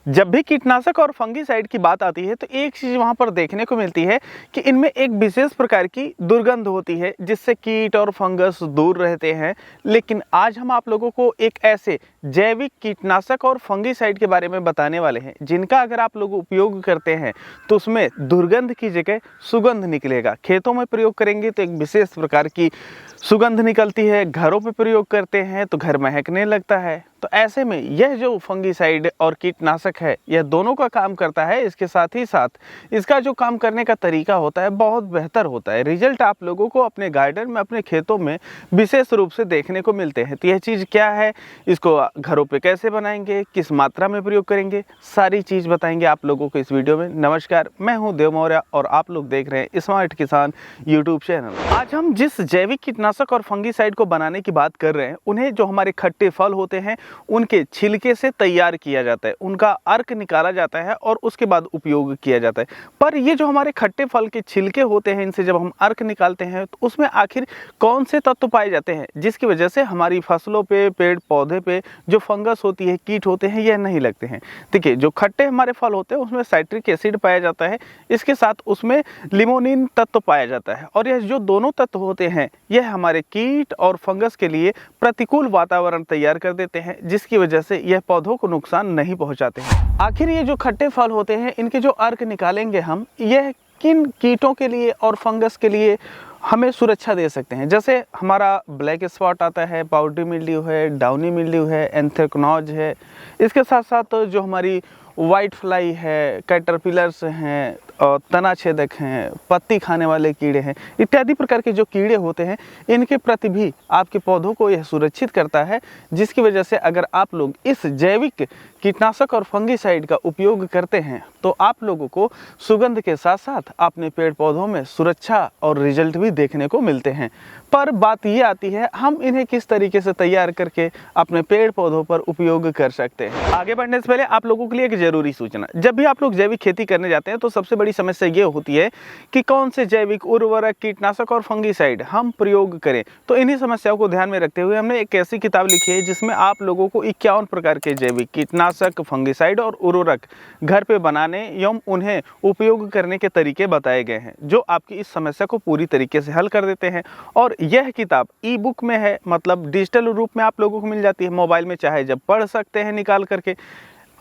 जब भी कीटनाशक और फंगिसाइड की बात आती है तो एक चीज वहां पर देखने को मिलती है कि इनमें एक विशेष प्रकार की दुर्गंध होती है जिससे कीट और फंगस दूर रहते हैं। लेकिन आज हम आप लोगों को एक ऐसे जैविक कीटनाशक और फंगिसाइड के बारे में बताने वाले हैं जिनका अगर आप लोग उपयोग करते हैं तो उसमें दुर्गंध की जगह सुगंध निकलेगा। खेतों में प्रयोग करेंगे तो एक विशेष प्रकार की सुगंध निकलती है, घरों पे प्रयोग करते हैं तो घर महकने लगता है। तो ऐसे में यह जो फंगिसाइड और कीटनाशक है यह दोनों का काम करता है। इसके साथ ही साथ इसका जो काम करने का तरीका होता है बहुत बेहतर होता है। रिजल्ट आप लोगों को अपने गार्डन में, अपने खेतों में विशेष रूप से देखने को मिलते हैं। तो यह चीज़ क्या है, इसको घरों पे कैसे बनाएंगे, किस मात्रा में प्रयोग करेंगे, सारी चीज़ बताएंगे आप लोगों को इस वीडियो में। नमस्कार, मैं हूँ देव मौर्य और आप लोग देख रहे हैं स्मार्ट किसान यूट्यूब चैनल। आज हम जिस जैविक कीटनाशक और फंगिसाइड को बनाने की बात कर रहे हैं उन्हें जो हमारे खट्टे फल होते हैं उनके छिलके से तैयार किया जाता है, उनका अर्क निकाला जाता है और उसके बाद उपयोग किया जाता है। पर ये जो हमारे खट्टे फल के छिलके होते हैं इनसे जब हम अर्क निकालते हैं तो उसमें आखिर कौन से तत्व पाए जाते हैं जिसकी वजह से हमारी फसलों पे, पेड़ पौधे पे जो फंगस होती है, कीट होते हैं, यह नहीं लगते हैं। देखिए, जो खट्टे हमारे फल होते हैं उसमें साइट्रिक एसिड पाया जाता है, इसके साथ उसमें लिमोनिन तत्व पाया जाता है और यह जो दोनों तत्व होते हैं यह हमारे कीट और फंगस के लिए प्रतिकूल वातावरण तैयार कर देते हैं जिसकी वजह से यह पौधों को नुकसान नहीं पहुंचाते हैं। आखिर ये जो खट्टे फल होते हैं इनके जो अर्क निकालेंगे हम, यह किन कीटों के लिए और फंगस के लिए हमें सुरक्षा दे सकते हैं। जैसे हमारा ब्लैक स्पॉट आता है, पाउडरी मिल्ड्यू है, डाउनी मिल्ड्यू है, एंथ्रेक्नोज है, इसके साथ साथ जो हमारी वाइट फ्लाई है, कैटरपिलर्स हैं, तना छेदक हैं, पत्ती खाने वाले कीड़े हैं, इत्यादि प्रकार के जो कीड़े होते हैं इनके प्रति भी आपके पौधों को यह सुरक्षित करता है। जिसकी वजह से अगर आप लोग इस जैविक कीटनाशक और फंगिसाइड का उपयोग करते हैं तो आप लोगों को सुगंध के साथ साथ अपने पेड़ पौधों में सुरक्षा और रिजल्ट भी देखने को मिलते हैं। पर बात ये आती है हम इन्हें किस तरीके से तैयार करके अपने पेड़ पौधों पर उपयोग कर सकते हैं। आगे बढ़ने से पहले आप लोगों के लिए एक जरूरी सूचना, जब भी आप लोग जैविक खेती करने जाते हैं तो सबसे बड़ी समस्या ये होती है कि कौन से जैविक उर्वरक, कीटनाशक और फंगिसाइड हम प्रयोग करें। तो इन्हीं समस्याओं को ध्यान में रखते हुए हमने एक ऐसी किताब लिखी है जिसमें आप लोगों को 51 प्रकार के जैविक कीटनाशक, फंगिसाइड और उर्वरक घर पे बनाने एवं उन्हें उपयोग करने के तरीके बताए गए हैं जो आपकी इस समस्या को पूरी तरीके से हल कर देते हैं। और यह किताब ई बुक में है, मतलब डिजिटल रूप में आप लोगों को मिल जाती है, मोबाइल में चाहे जब पढ़ सकते हैं निकाल करके।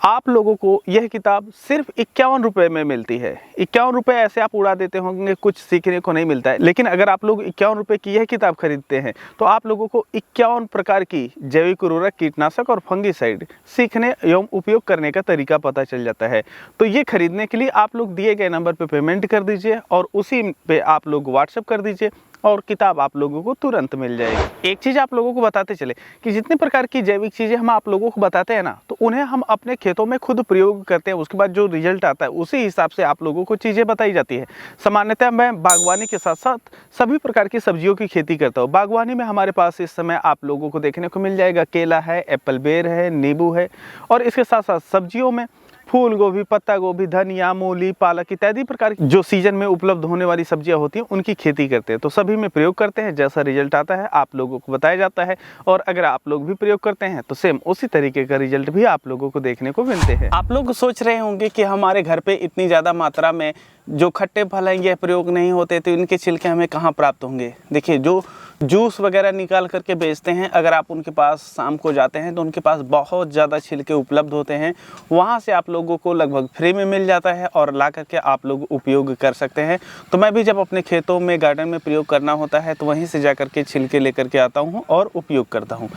आप लोगों को यह किताब सिर्फ 51 रुपये में मिलती है। 51 रुपये ऐसे आप उड़ा देते होंगे, कुछ सीखने को नहीं मिलता है, लेकिन अगर आप लोग 51 रुपये की यह किताब खरीदते हैं तो आप लोगों को 51 प्रकार की जैविक उर्वरक, कीटनाशक और फंगिसाइड सीखने एवं उपयोग करने का तरीका पता चल जाता है। तो ये खरीदने के लिए आप लोग दिए गए नंबर पर पेमेंट कर दीजिए और उसी पे आप लोग व्हाट्सएप कर दीजिए और किताब आप लोगों को तुरंत मिल जाएगी। एक चीज़ आप लोगों को बताते चले कि जितने प्रकार की जैविक चीज़ें हम आप लोगों को बताते हैं ना, तो उन्हें हम अपने खेतों में खुद प्रयोग करते हैं, उसके बाद जो रिजल्ट आता है उसी हिसाब से आप लोगों को चीज़ें बताई जाती है। सामान्यतः मैं बागवानी के साथ साथ सभी प्रकार की सब्जियों की खेती करता हूँ। बागवानी में हमारे पास इस समय आप लोगों को देखने को मिल जाएगा केला है, एप्पल बेर है, नींबू है और इसके साथ साथ सब्जियों में फूल गोभी, पत्ता गोभी, धनिया, मूली, पालक इत्यादि प्रकार की जो सीजन में उपलब्ध होने वाली सब्जियां होती हैं उनकी खेती करते हैं। तो सभी में प्रयोग करते हैं, जैसा रिजल्ट आता है आप लोगों को बताया जाता है और अगर आप लोग भी प्रयोग करते हैं तो सेम उसी तरीके का रिजल्ट भी आप लोगों को देखने को मिलते हैं। आप लोग सोच रहे होंगे कि हमारे घर पे इतनी ज़्यादा मात्रा में जो खट्टे फल हैं यह प्रयोग नहीं होते तो इनके छिलके हमें कहाँ प्राप्त होंगे। देखिए, जो जूस वगैरह निकाल करके बेचते हैं, अगर आप उनके पास शाम को जाते हैं तो उनके पास बहुत ज़्यादा छिलके उपलब्ध होते हैं, वहाँ से आप लोगों को लगभग फ्री में मिल जाता है और ला करके आप लोग उपयोग कर सकते हैं। तो मैं भी जब अपने खेतों में, गार्डन में प्रयोग करना होता है तो वहीं से जा करके छिलके लेकर के आता हूँ और उपयोग करता हूँ।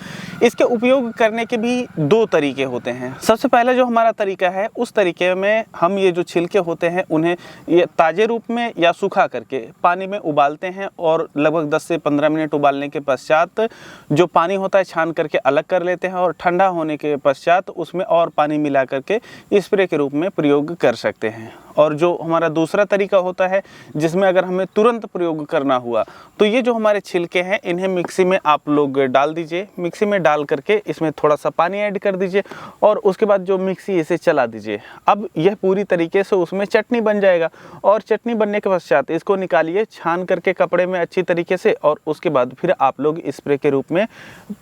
इसके उपयोग करने के भी दो तरीके होते हैं। सबसे पहले जो हमारा तरीका है उस तरीके में हम ये जो छिलके होते हैं उन्हें ये ताज़े रूप में या सूखा करके पानी में उबालते हैं और लगभग 10 से 15 मिनट उबालने के पश्चात जो पानी होता है छान करके अलग कर लेते हैं और ठंडा होने के पश्चात उसमें और पानी मिला करके स्प्रे के रूप में प्रयोग कर सकते हैं। और जो हमारा दूसरा तरीका होता है जिसमें अगर हमें तुरंत प्रयोग करना हुआ तो ये जो हमारे छिलके हैं इन्हें मिक्सी में आप लोग डाल दीजिए। मिक्सी में डाल करके इसमें थोड़ा सा पानी ऐड कर दीजिए और उसके बाद जो मिक्सी इसे चला दीजिए। अब यह पूरी तरीके से उसमें चटनी बन जाएगा और चटनी बनने के पश्चात इसको निकालिए, छान करके कपड़े में अच्छी तरीके से और उसके बाद बाद फिर आप लोग स्प्रे के रूप में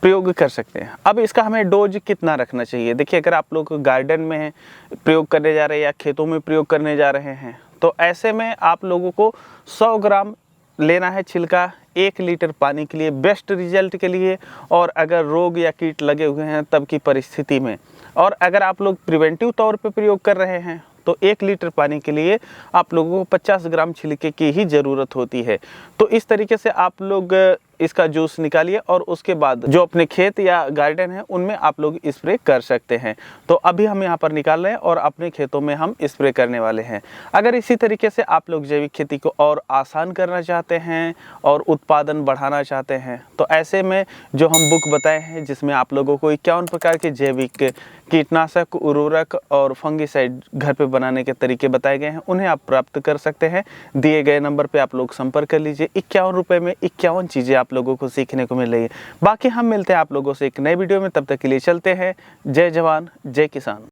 प्रयोग कर सकते हैं। अब इसका हमें डोज कितना रखना चाहिए? देखिए, अगर आप लोग गार्डन में प्रयोग करने जा रहे हैं या खेतों में प्रयोग करने जा रहे हैं तो ऐसे में आप लोगों को 100 ग्राम लेना है छिलका 1 लीटर पानी के लिए, बेस्ट रिजल्ट के लिए। और अगर रोग या कीट लगे हुए हैं तब की परिस्थिति में, और अगर आप लोग प्रिवेंटिव तौर पे प्रयोग कर रहे हैं तो 1 लीटर पानी के लिए आप लोगों को 50 ग्राम छिलके की ही ज़रूरत होती है। तो इस तरीके से आप लोग इसका जूस निकालिए और उसके बाद जो अपने खेत या गार्डन है उनमें आप लोग स्प्रे कर सकते हैं। तो अभी हम यहाँ पर निकाल रहे हैं और अपने खेतों में हम स्प्रे करने वाले हैं। अगर इसी तरीके से आप लोग जैविक खेती को और आसान करना चाहते हैं और उत्पादन बढ़ाना चाहते हैं तो ऐसे में जो हम बुक बताए हैं जिसमें आप लोगों को 51 प्रकार के जैविक कीटनाशक, उर्वरक और फंगिसाइड घर पे बनाने के तरीके बताए गए हैं, उन्हें आप प्राप्त कर सकते हैं। दिए गए नंबर पे आप लोग संपर्क कर लीजिए। 51 रुपये में 51 चीज़ें आप लोगों को सीखने को मिल रही है। बाकी हम मिलते हैं आप लोगों से एक नए वीडियो में, तब तक के लिए चलते हैं। जय जवान जय किसान।